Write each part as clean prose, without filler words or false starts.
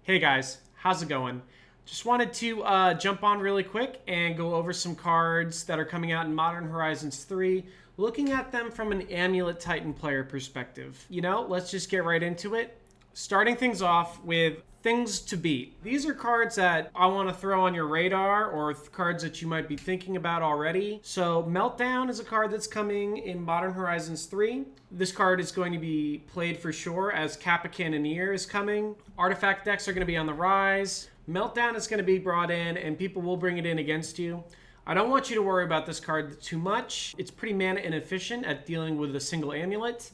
Hey guys, how's it going? Just wanted to jump on really quick and go over some cards that are coming out in Modern Horizons 3, looking at them from an Amulet Titan player perspective. You know, let's just get right into it. Starting things off with things to beat. These are cards that I want to throw on your radar, or cards that you might be thinking about already. So Meltdown is a card that's coming in Modern Horizons 3. This card is going to be played for sure as Kappa Cannoneer is coming. Artifact decks are going to be on the rise. Meltdown is going to be brought in and people will bring it in against you. I don't want you to worry about this card too much. It's pretty mana inefficient at dealing with a single amulet.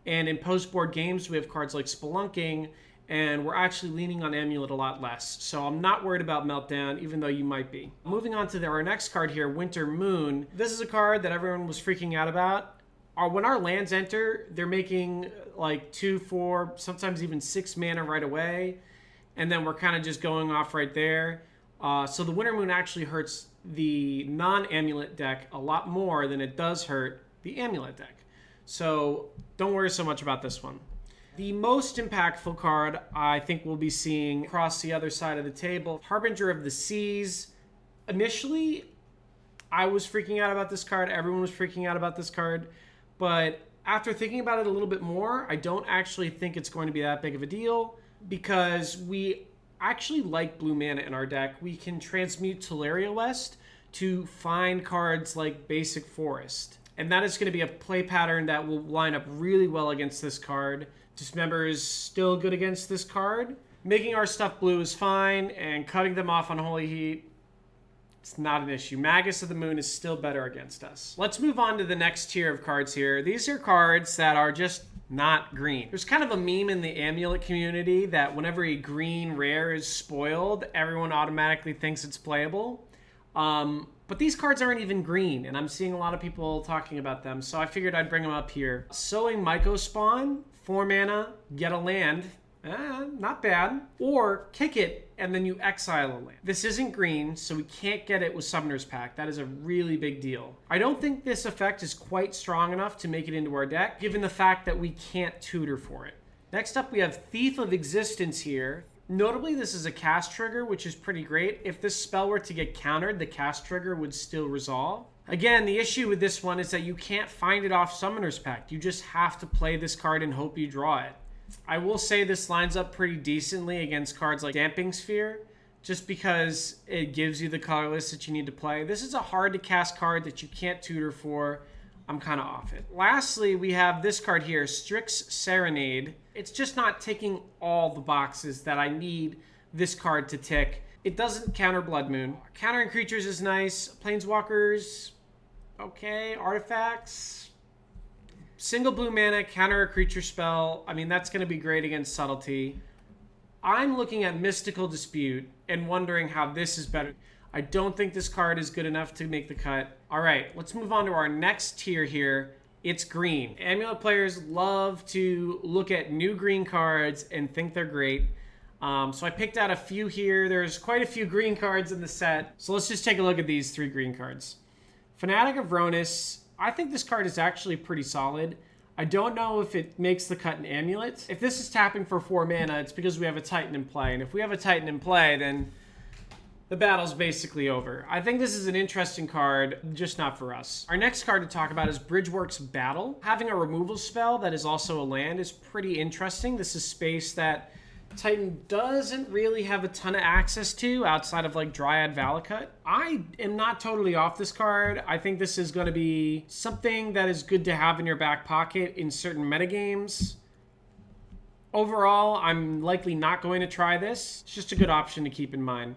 And in post-board games, we have cards like Spelunking, and we're actually leaning on Amulet a lot less. So I'm not worried about Meltdown, even though you might be. Moving on to our next card here, Winter Moon. This is a card that everyone was freaking out about. When our lands enter, they're making like 2, 4, sometimes even 6 mana right away. And then we're kind of just going off right there. So the Winter Moon actually hurts the non-Amulet deck a lot more than it does hurt the Amulet deck. So don't worry so much about this one. The most impactful card I think we'll be seeing across the other side of the table, Harbinger of the Seas. Initially, I was freaking out about this card. Everyone was freaking out about this card. But after thinking about it a little bit more, I don't actually think it's going to be that big of a deal because we actually like blue mana in our deck. We can transmute Teleria West to find cards like Basic Forest. And that is going to be a play pattern that will line up really well against this card. Dismember is still good against this card. Making our stuff blue is fine, and cutting them off on Holy Heat, it's not an issue. Magus of the Moon is still better against us. Let's move on to the next tier of cards here. These are cards that are just not green. There's kind of a meme in the Amulet community that whenever a green rare is spoiled, everyone automatically thinks it's playable. But these cards aren't even green, and I'm seeing a lot of people talking about them, so I figured I'd bring them up here. Sowing Mycospawn, 4 mana, get a land. Not bad. Or kick it, and then you exile a land. This isn't green, so we can't get it with Summoner's Pact. That is a really big deal. I don't think this effect is quite strong enough to make it into our deck, given the fact that we can't tutor for it. Next up, we have Thief of Existence here. Notably, this is a cast trigger, which is pretty great. If this spell were to get countered, the cast trigger would still resolve. Again, the issue with this one is that you can't find it off Summoner's Pact. You just have to play this card and hope you draw it. I will say this lines up pretty decently against cards like Damping Sphere, just because it gives you the colorless that you need to play. This is a hard to cast card that you can't tutor for. I'm kind of off it. Lastly, we have this card here, Strix Serenade. It's just not ticking all the boxes that I need this card to tick. It doesn't counter Blood Moon. Countering creatures is nice. Planeswalkers, okay. Artifacts, single blue mana, counter a creature spell. I mean, that's going to be great against Subtlety. I'm looking at Mystical Dispute and wondering how this is better. I don't think this card is good enough to make the cut. All right, let's move on to our next tier here. It's green. Amulet players love to look at new green cards and think they're great. So I picked out a few here. There's quite a few green cards in the set. So let's just take a look at these 3 green cards. Fanatic of Ronus. I think this card is actually pretty solid. I don't know if it makes the cut in Amulet. If this is tapping for 4 mana, it's because we have a Titan in play. And if we have a Titan in play, then the battle's basically over. I think this is an interesting card, just not for us. Our next card to talk about is Bridgeworks Battle. Having a removal spell that is also a land is pretty interesting. This is space that Titan doesn't really have a ton of access to outside of like Dryad Valakut. I am not totally off this card. I think this is going to be something that is good to have in your back pocket in certain metagames. Overall, I'm likely not going to try this. It's just a good option to keep in mind.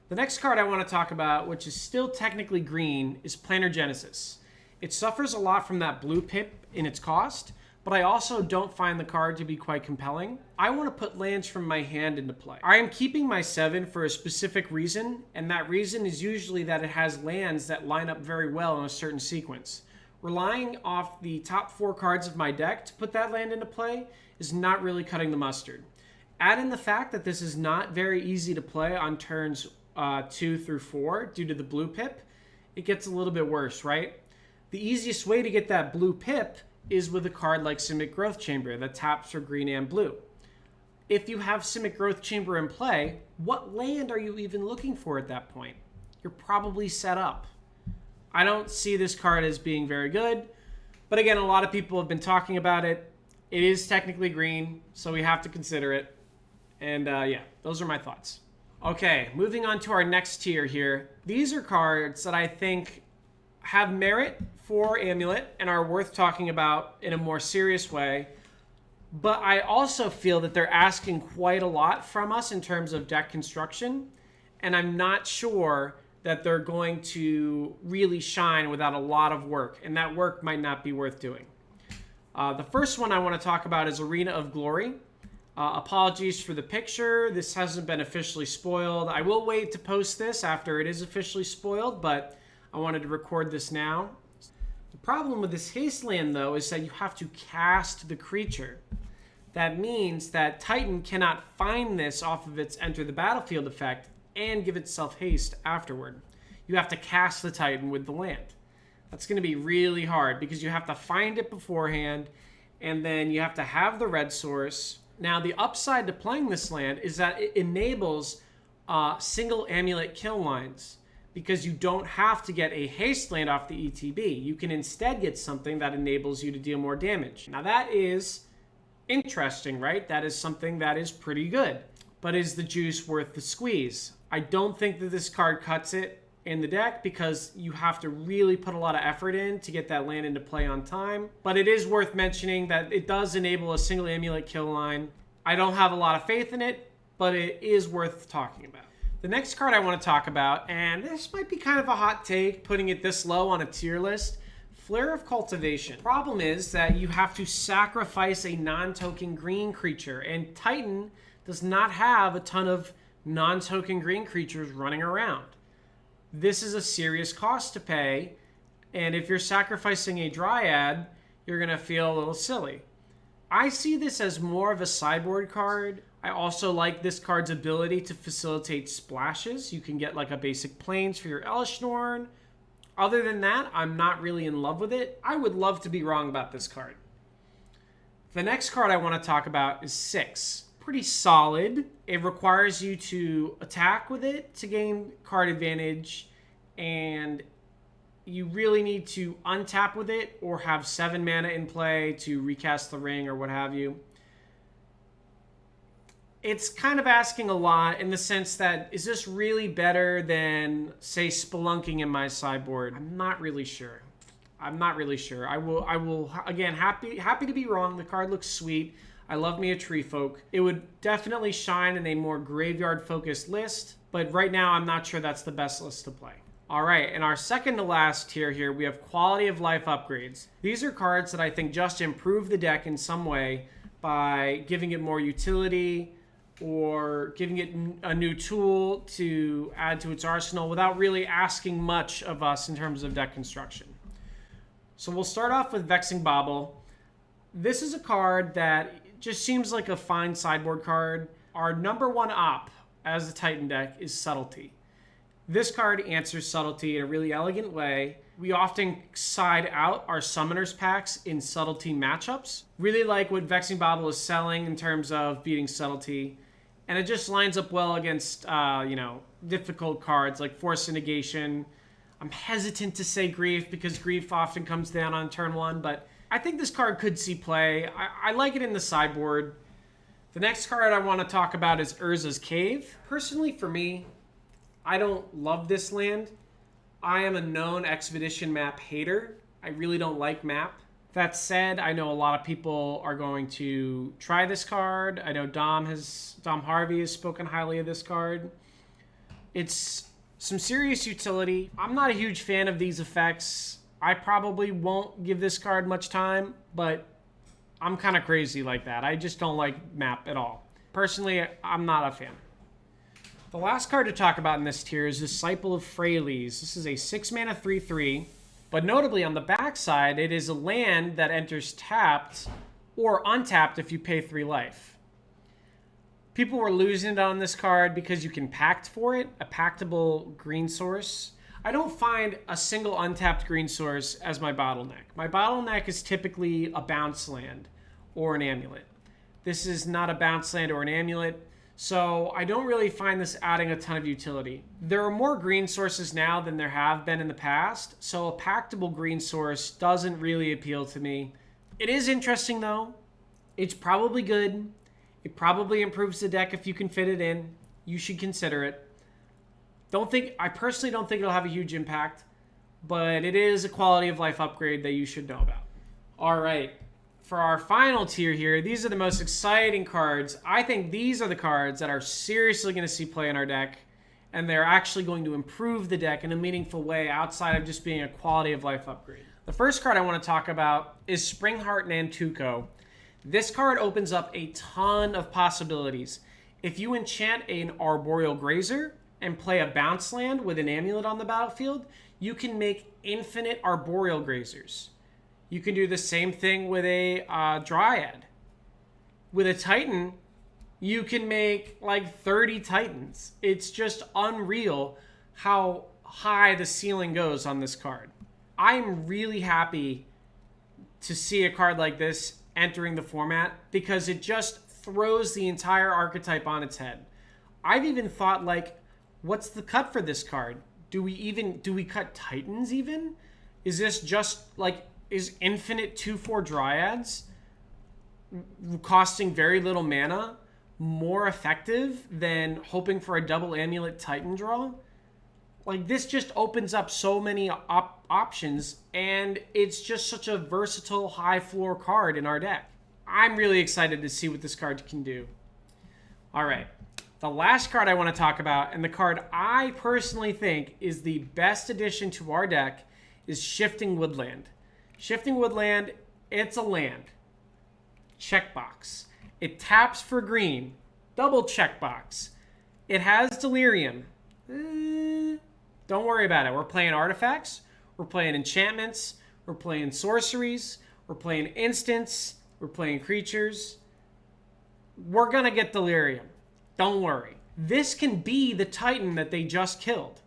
The next card I want to talk about, which is still technically green, is Planar Genesis. It suffers a lot from that blue pip in its cost, but I also don't find the card to be quite compelling. I want to put lands from my hand into play. I am keeping my 7 for a specific reason, and that reason is usually that it has lands that line up very well in a certain sequence. Relying off the top 4 cards of my deck to put that land into play is not really cutting the mustard. Add in the fact that this is not very easy to play on turns 2 through 4 due to the blue pip, it gets a little bit worse, right? The easiest way to get that blue pip is with a card like Simic Growth Chamber that taps for green and blue. If you have Simic Growth Chamber in play, what land are you even looking for at that point? You're probably set up. I don't see this card as being very good, but again, a lot of people have been talking about it. It is technically green, so we have to consider it. And yeah, those are my thoughts. Okay, moving on to our next tier here. These are cards that I think have merit for Amulet and are worth talking about in a more serious way. But I also feel that they're asking quite a lot from us in terms of deck construction. And I'm not sure that they're going to really shine without a lot of work. And that work might not be worth doing. The first one I want to talk about is Arena of Glory. Apologies for the picture. This hasn't been officially spoiled. I will wait to post this after it is officially spoiled, but I wanted to record this now. The problem with this haste land, though, is that you have to cast the creature. That means that Titan cannot find this off of its enter the battlefield effect and give itself haste afterward. You have to cast the Titan with the land. That's going to be really hard because you have to find it beforehand, and then you have to have the red source. Now, the upside to playing this land is that it enables single amulet kill lines because you don't have to get a haste land off the ETB. You can instead get something that enables you to deal more damage. Now, that is interesting, right? That is something that is pretty good. But is the juice worth the squeeze? I don't think that this card cuts it in the deck because you have to really put a lot of effort in to get that land into play on time. But it is worth mentioning that it does enable a single amulet kill line. I don't have a lot of faith in it, but it is worth talking about. The next card I want to talk about, and this might be kind of a hot take, putting it this low on a tier list, Flare of Cultivation. The problem is that you have to sacrifice a non-token green creature, and Titan does not have a ton of non-token green creatures running around. This is a serious cost to pay, and if you're sacrificing a Dryad, you're going to feel a little silly. I see this as more of a sideboard card. I also like this card's ability to facilitate splashes. You can get like a basic Plains for your Elishnorn. Other than that, I'm not really in love with it. I would love to be wrong about this card. The next card I want to talk about is 6. Pretty solid. It requires you to attack with it to gain card advantage, and you really need to untap with it or have 7 mana in play to recast the ring or what have you. It's kind of asking a lot in the sense that, is this really better than, say, spelunking in my sideboard? I'm not really sure. I will again, happy to be wrong. The card looks sweet. I love me a Tree Folk. It would definitely shine in a more graveyard-focused list, but right now I'm not sure that's the best list to play. All right, in our second to last tier here, we have Quality of Life upgrades. These are cards that I think just improve the deck in some way by giving it more utility or giving it a new tool to add to its arsenal without really asking much of us in terms of deck construction. So we'll start off with Vexing Bauble. This is a card that just seems like a fine sideboard card. Our number one op as a Titan deck is Subtlety. This card answers Subtlety in a really elegant way. We often side out our Summoners packs in Subtlety matchups. Really like what Vexing Bauble is selling in terms of beating Subtlety. And it just lines up well against, difficult cards like Force of Negation. I'm hesitant to say Grief because Grief often comes down on turn 1, but I think this card could see play. I like it in the sideboard. The next card I want to talk about is Urza's Cave. Personally, for me, I don't love this land. I am a known Expedition map hater. I really don't like map. That said, I know a lot of people are going to try this card. I know Dom Harvey has spoken highly of this card. It's some serious utility. I'm not a huge fan of these effects. I probably won't give this card much time, but I'm kind of crazy like that. I just don't like map at all. Personally, I'm not a fan. The last card to talk about in this tier is Disciple of Freyles. This is a 6-mana 3/3, but notably on the backside, it is a land that enters tapped or untapped if you pay 3 life. People were losing it on this card because you can pact for it, a pactable green source. I don't find a single untapped green source as my bottleneck. My bottleneck is typically a bounce land or an amulet. This is not a bounce land or an amulet. So I don't really find this adding a ton of utility. There are more green sources now than there have been in the past, so a pactable green source doesn't really appeal to me. It is interesting though. It's probably good. It probably improves the deck if you can fit it in. You should consider it. I personally don't think it'll have a huge impact, but it is a quality of life upgrade that you should know about. All right. For our final tier here, these are the most exciting cards. I think these are the cards that are seriously going to see play in our deck, and they're actually going to improve the deck in a meaningful way outside of just being a quality of life upgrade. The first card I want to talk about is Springheart Nantuko. This card opens up a ton of possibilities. If you enchant an Arboreal Grazer and play a bounce land with an amulet on the battlefield, you can make infinite Arboreal Grazers. You can do the same thing with a Dryad. With a Titan, you can make like 30 Titans. It's just unreal how high the ceiling goes on this card. I'm really happy to see a card like this entering the format because it just throws the entire archetype on its head. I've even thought, like, what's the cut for this card? Do we cut Titans even? Is this just like... Is infinite 2/4 Dryads costing very little mana more effective than hoping for a double Amulet Titan draw? Like, this just opens up so many options, and it's just such a versatile high floor card in our deck. I'm really excited to see what this card can do. All right, the last card I want to talk about, and the card I personally think is the best addition to our deck, is Shifting Woodland. Shifting Woodland, it's a land. Checkbox. It taps for green. Double checkbox. It has Delirium. Don't worry about it. We're playing artifacts. We're playing enchantments. We're playing sorceries. We're playing instants. We're playing creatures. We're going to get Delirium. Don't worry. This can be the Titan that they just killed.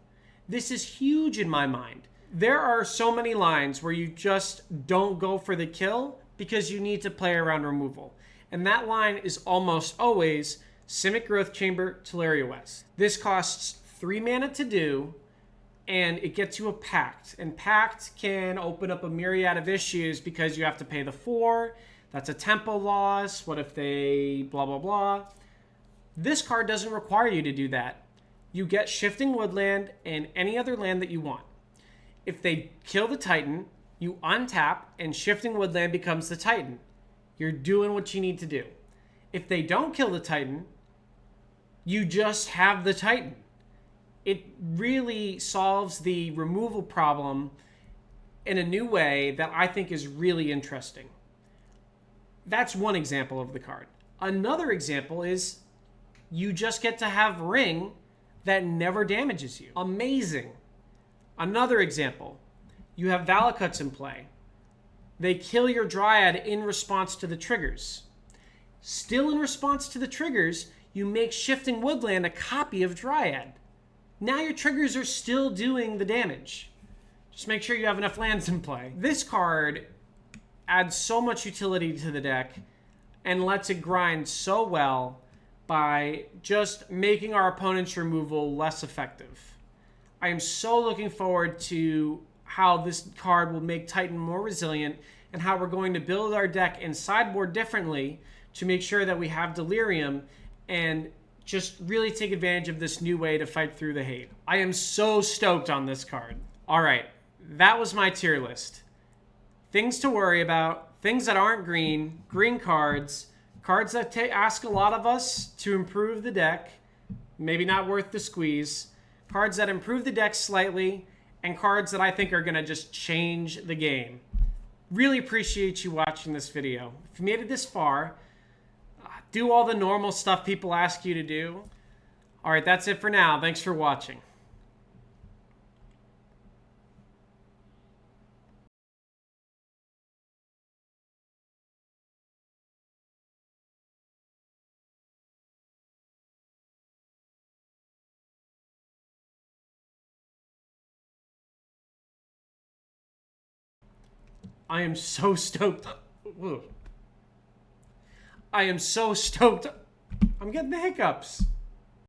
This is huge in my mind. There are so many lines where you just don't go for the kill because you need to play around removal. And that line is almost always Simic Growth Chamber, Teleria West. This costs 3 mana to do, and it gets you a Pact. And Pact can open up a myriad of issues because you have to pay the 4. That's a tempo loss. What if they blah, blah, blah. This card doesn't require you to do that. You get Shifting Woodland and any other land that you want. If they kill the Titan, you untap and Shifting Woodland becomes the Titan. You're doing what you need to do. If they don't kill the Titan, you just have the Titan. It really solves the removal problem in a new way that I think is really interesting. That's one example of the card. Another example is you just get to have Ring that never damages you. Amazing. Another example, you have Valakuts in play. They kill your Dryad in response to the triggers. Still in response to the triggers, you make Shifting Woodland a copy of Dryad. Now your triggers are still doing the damage. Just make sure you have enough lands in play. This card adds so much utility to the deck and lets it grind so well by just making our opponent's removal less effective. I am so looking forward to how this card will make Titan more resilient and how we're going to build our deck and sideboard differently to make sure that we have Delirium and just really take advantage of this new way to fight through the hate. I am so stoked on this card. All right, that was my tier list. Things to worry about, things that aren't green, green cards, cards that ask a lot of us to improve the deck, maybe not worth the squeeze, cards that improve the deck slightly, and cards that I think are going to just change the game. Really appreciate you watching this video. If you made it this far, do all the normal stuff people ask you to do. All right, that's it for now. Thanks for watching. I am so stoked. Whoa. I am so stoked. I'm getting the hiccups.